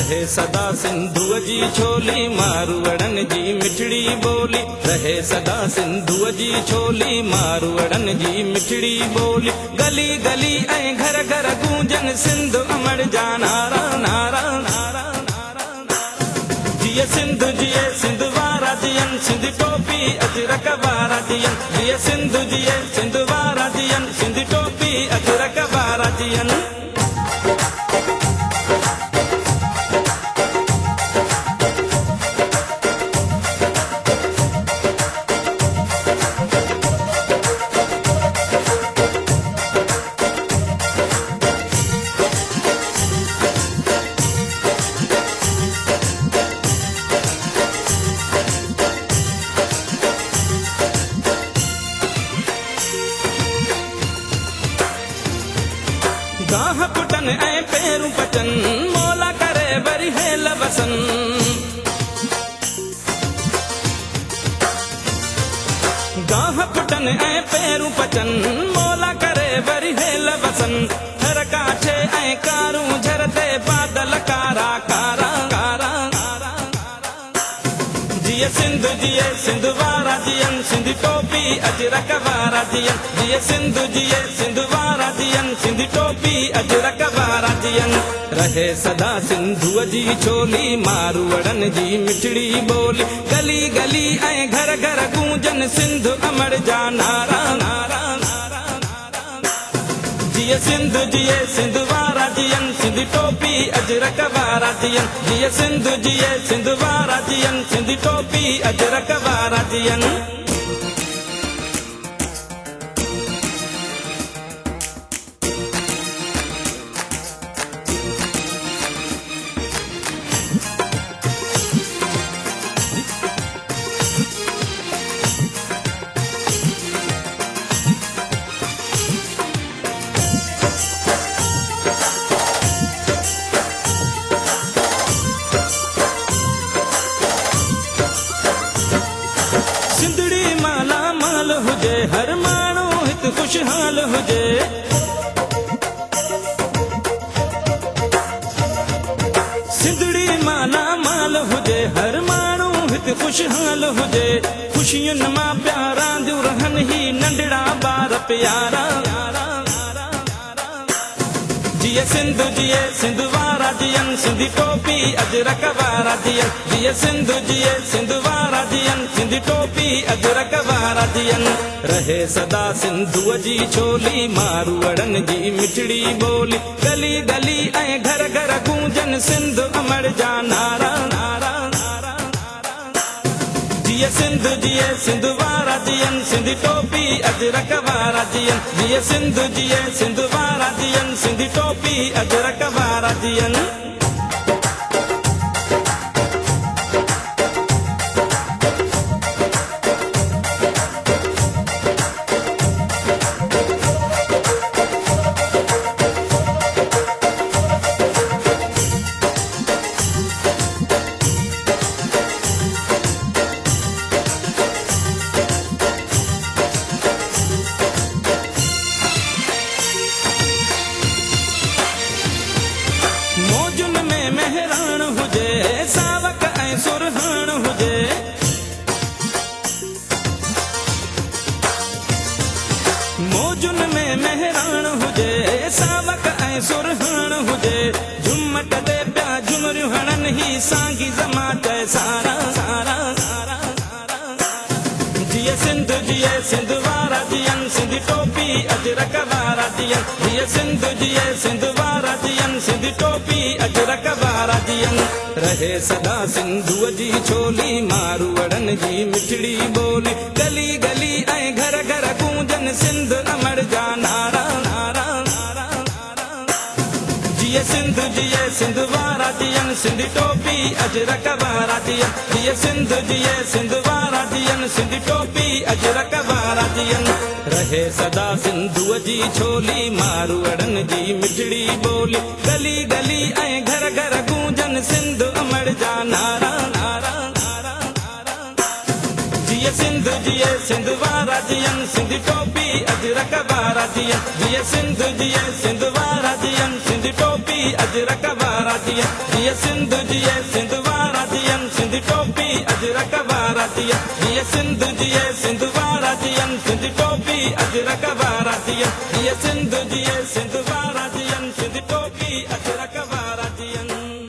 रहे सदा सिंधुअ जी छोली मारवड़न जी मिठड़ी बोली। रहे सदा सिंधुअ जी छोली मारवड़न जी मिठड़ी बोली। गली गली ऐं घर घर गूंजन सिंध अमर जा नारा नारा नारा नारा नारा। जिए सिंधु जिए सिंध वारा जियन सिंध टोपी अजरक वारा जियन। जिए सिंधु जिए सिंध वारा जियन सिंध टोपी अजरक वारा जियन। गाह पुटन ऐं पेरूं पचन मौला करे वरी हेल वसन। गाह पुटन ऐं पेरूं पचन मौला करे वरी हेल वसन। हर काठे ऐं कारूं झरते बादल कारा कारा कारा कारा। जिए सिंधु जिए सिंध वारा जियन सिंध टोपी अजरक वारा जियन। जिए सिंधु जिए सिंध वारा जियन सिंध टोपी अजरक वारा जियन। रहे सदा सिंधुअ जी छोली मारवड़न जी मिठड़ी बोली। गली गली ऐं घर घर गूंजन सिंध अमर जा नारा नारा नारा नारा। जिए सिंधु जिए सिंध वारा जियन सिंध टोपी अजरक वारा जियन। जिए सिंधु जिए सिंध वारा जियन सिंध टोपी अजरक वारा जियन। सिंधड़ी माला माल हुजे हर माण्हू हित खुशहाल हुजे। सिंधड़ी माला माल हुजे हर माण्हू हित खुशहाल हुजे। खुशियुनि मां प्यारा दियूं रहनि ही नंढड़ा ॿार प्यारा। जिए सिंधु जिए सिंध वारा जियन सिंध टोपी अजरक वारा जियन। जिए सिंधु जिए सिंध वारा जियन सिंध टोपी अजरक वारा जियन। रहे सदा सिंधुअ जी छोली मारवड़न जी मिठड़ी बोली। गली गली ऐं घर घर गूंजन सिंध अमर जा नारा नारा नारा नारा। जिए सिंधु जिए सिंध वारा जियन सिंध टोपी अजरक वारा जियन। जिए सिंधु जिए सिंध वारा जियन सिंध टोपी अजरक वारा जियन। मौजुन में मेहरान हुजे सावक ऐं सुरहान हुजे। मौजुन में मेहरान हुजे सावक ऐं सुरहान हुजे। झुमट दे प्या झुमरियूं हणन ही सांगी जमात सारा सारा सारा सारा। जिए सिंधु जिए सिंध वारा जियन सिंध टोपी अजरक वारा जियन। जिए सिंधु जिए सिंध वारा जियन सिंध टोपी अजरक वारा जियन। रहे सदा सिंधुअ जी छोली मारवड़न जी मिठड़ी बोली। गली गली ऐं घर घर गूंजन सिंध अमर जा नारा नारा नारा नारा। जिए सिंधु जिए सिंध वारा जियन सिंध टोपी अजरक वारा जियन। जिए सिंधु जिए सिंध वारा जियन सिंध टोपी अजरक वारा जियन। रहे सदा सिंधुअ जी छोली मारवड़न जी मिठड़ी बोली। गली गली ऐं घर घर गूंजन सिंध अमर जा नारा नारा नारा नारा। जीअं सिंध जीअं सिंध वारा जीअं सिंधी टोपी अजरक वारा जीअं जीअं सिंध जीअं सिंध वारा जीअं सिंधी टोपी अजरक वारा जीअं जीअं सिंध जीअं सिंध वारा जीअं सिंधी टोपी अजरक वारा जीअं जीअं सिंध जीअं सिंध वारा जीअं सिंधी टोपी अजरक वारा जीअं जीअं सिंध जीअं सिंध वारा जीअं सिंधी टोपी अजरक